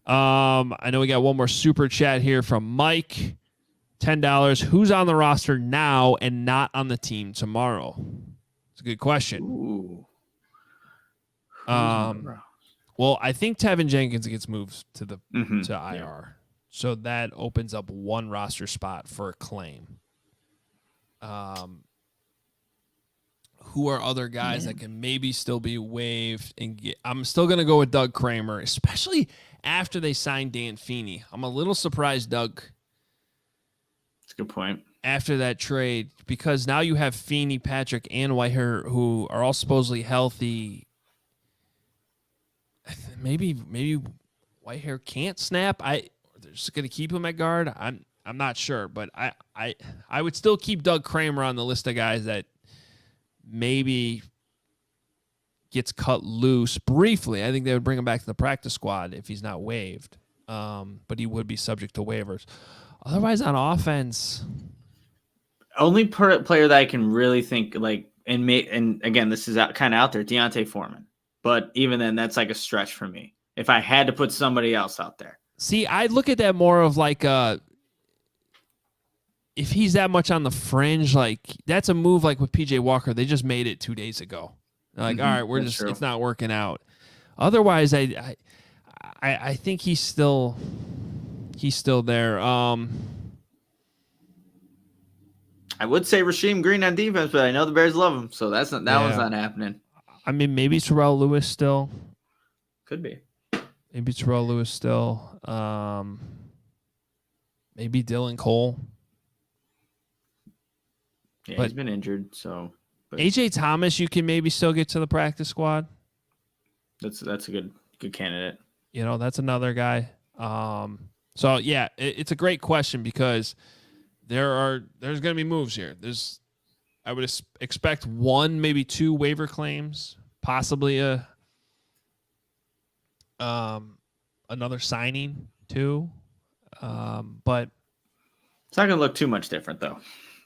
I know we got one more super chat here from Mike. $10. Who's on the roster now and not on the team tomorrow? It's a good question. Ooh. Well, I think Tevin Jenkins gets moved to IR. Yeah. So that opens up one roster spot for a claim. Who are other guys that can maybe still be waived and get? I'm still going to go with Doug Kramer, especially after they signed Dan Feeney. I'm a little surprised, Doug. That's a good point. After that trade, because now you have Feeney, Patrick, and Waiver, who are all supposedly healthy. maybe Whitehair can't snap. They're just going to keep him at guard. I'm not sure, but I would still keep Doug Kramer on the list of guys that maybe gets cut loose briefly. I think they would bring him back to the practice squad if he's not waived. But he would be subject to waivers. Otherwise, on offense, only player that I can really think like, and again, this is kind of out there, Deontay Foreman. But even then, that's like a stretch for me. If I had to put somebody else out there. See, I look at that more of like if he's that much on the fringe, like that's a move like with PJ Walker. They just made it 2 days ago. They're like, all right, it's not working out. Otherwise, I think he's still there. I would say Rasheem Green on defense, but I know the Bears love him, so one's not happening. I mean, maybe Terrell Lewis still. Could be. Maybe Terrell Lewis still. Maybe Dylan Cole. Yeah, he's been injured, so. But AJ Thomas, you can maybe still get to the practice squad. That's a good candidate. You know, that's another guy. So yeah, it's a great question because there's going to be moves here. I would expect 1, maybe 2 waiver claims, possibly another signing too. But it's not going to look too much different though.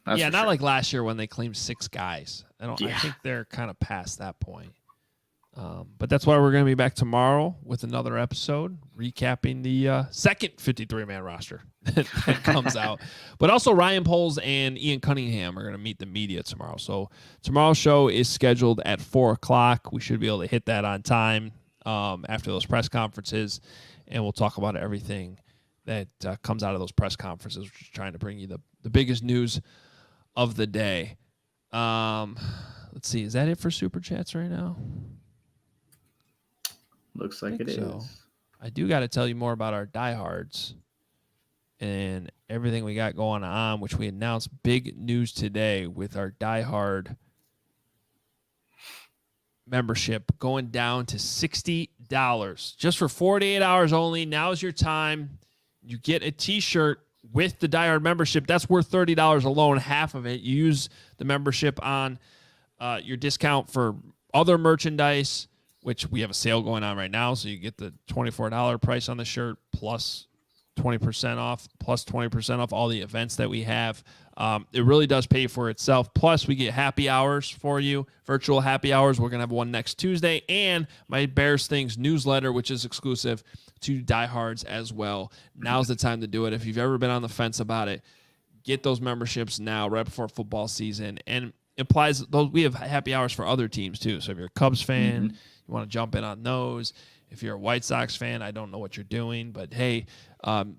Not like last year when they claimed 6 guys. I think they're kind of past that point. But that's why we're going to be back tomorrow with another episode recapping the second 53-man roster that comes out. But also Ryan Poles and Ian Cunningham are going to meet the media tomorrow. So tomorrow's show is scheduled at 4 o'clock. We should be able to hit that on time after those press conferences, and we'll talk about everything that comes out of those press conferences, which is trying to bring you the biggest news of the day. Let's see. Is that it for Super Chats right now? Looks like it is. I do got to tell you more about our diehards and everything we got going on, which we announced big news today with our diehard membership going down to $60 just for 48 hours only. Now's your time. You get a T-shirt with the diehard membership. That's worth $30 alone, half of it. You use the membership on your discount for other merchandise, which we have a sale going on right now. So you get the $24 price on the shirt plus 20% off all the events that we have. It really does pay for itself. Plus, we get happy hours for you, virtual happy hours. We're going to have one next Tuesday, and my Bears Things newsletter, which is exclusive to diehards as well. Now's the time to do it. If you've ever been on the fence about it, get those memberships now, right before football season. And implies those we have happy hours for other teams too. So if you're a Cubs fan, you want to jump in on those. If you're a White Sox fan, I don't know what you're doing, but hey,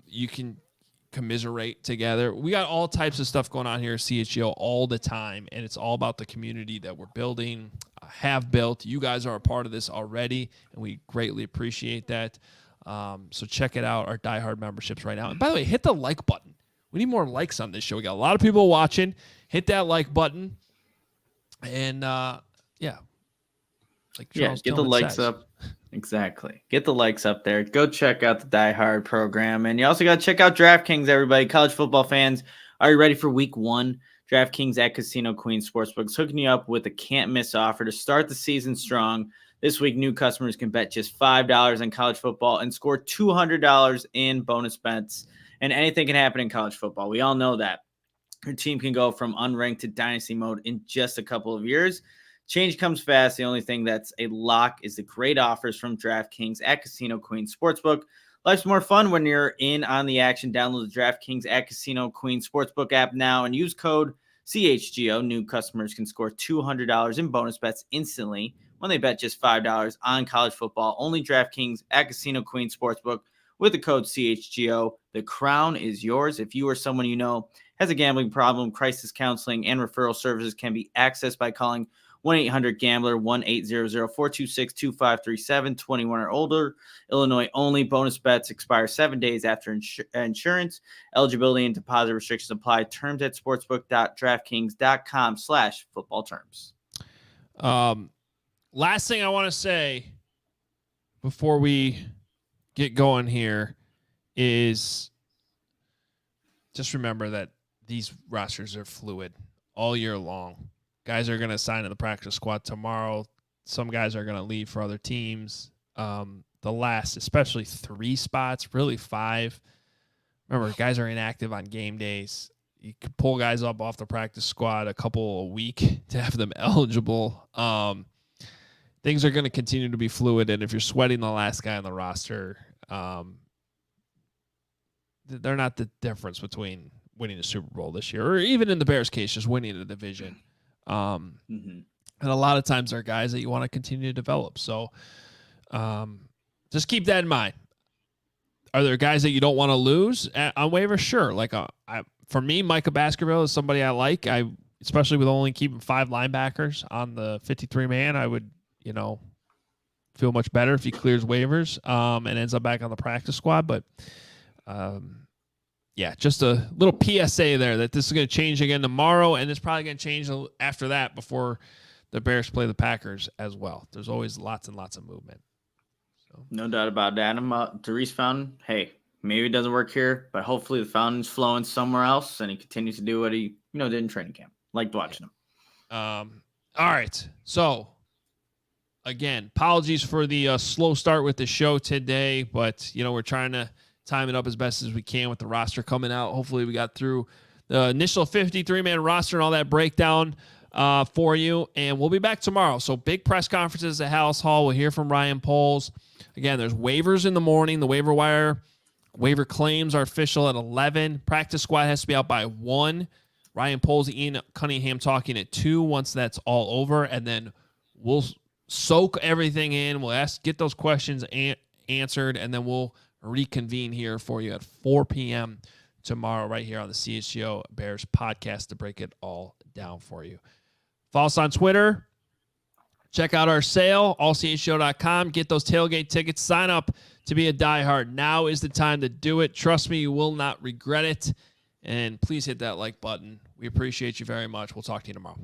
you can commiserate together. We got all types of stuff going on here at CHGO all the time, and it's all about the community that we're building, have built. You guys are a part of this already, and we greatly appreciate that. So check it out, our diehard memberships right now. And by the way, hit the like button. We need more likes on this show. We got a lot of people watching. Hit that like button. And, like Charles get the likes up. Exactly. Get the likes up there. Go check out the Die Hard program. And you also got to check out DraftKings, everybody. College football fans, are you ready for week 1? DraftKings at Casino Queen Sportsbook is hooking you up with a can't-miss offer to start the season strong. This week, new customers can bet just $5 on college football and score $200 in bonus bets. And anything can happen in college football. We all know that. Your team can go from unranked to dynasty mode in just a couple of years. Change comes fast. The only thing that's a lock is the great offers from DraftKings at Casino Queen Sportsbook. Life's more fun when you're in on the action. Download the DraftKings at Casino Queen Sportsbook app now and use code CHGO. New customers can score $200 in bonus bets instantly when they bet just $5 on college football. Only DraftKings at Casino Queen Sportsbook with the code CHGO. The crown is yours. If you or someone you know has a gambling problem, crisis counseling and referral services can be accessed by calling 1-800-GAMBLER, 1-800-426-2537, 21 or older. Illinois only. Bonus bets expire 7 days after insurance. Eligibility and deposit restrictions apply. Terms at sportsbook.draftkings.com/football terms. Last thing I want to say before we get going here is just remember that these rosters are fluid all year long. Guys are going to sign in the practice squad tomorrow. Some guys are going to leave for other teams. The last, especially 3 spots, really 5. Remember, guys are inactive on game days. You can pull guys up off the practice squad a couple a week to have them eligible. Things are going to continue to be fluid, and if you're sweating the last guy on the roster, they're not the difference between winning the Super Bowl this year, or even in the Bears' case, just winning the division. And a lot of times they're guys that you want to continue to develop. So just keep that in mind. Are there guys that you don't want to lose on waiver? Sure. Like for me, Micah Baskerville is somebody I like. Especially with only keeping 5 linebackers on the 53-man, I would, feel much better if he clears waivers and ends up back on the practice squad. But yeah, just a little PSA there that this is going to change again tomorrow, and it's probably going to change after that before the Bears play the Packers as well. There's always lots and lots of movement. So. No doubt about it, Adam. Therese Fountain, hey, maybe it doesn't work here, but hopefully the fountain's flowing somewhere else, and he continues to do what he did in training camp. Liked watching him. All right. So, again, apologies for the slow start with the show today, but, we're trying to time it up as best as we can with the roster coming out. Hopefully we got through the initial 53-man roster and all that breakdown for you, and we'll be back tomorrow. So big press conferences at Hallis Hall. We'll hear from Ryan Poles. Again, there's waivers in the morning. The waiver wire waiver claims are official at 11. Practice squad has to be out by 1. Ryan Poles, Ian Cunningham talking at 2 once that's all over, and then we'll soak everything in. We'll get those questions answered, and then we'll reconvene here for you at 4 p.m. tomorrow right here on the CHGO Bears podcast to break it all down for you. Follow us on Twitter. Check out our sale, allchgo.com. Get those tailgate tickets. Sign up to be a diehard. Now is the time to do it. Trust me, you will not regret it. And please hit that like button. We appreciate you very much. We'll talk to you tomorrow.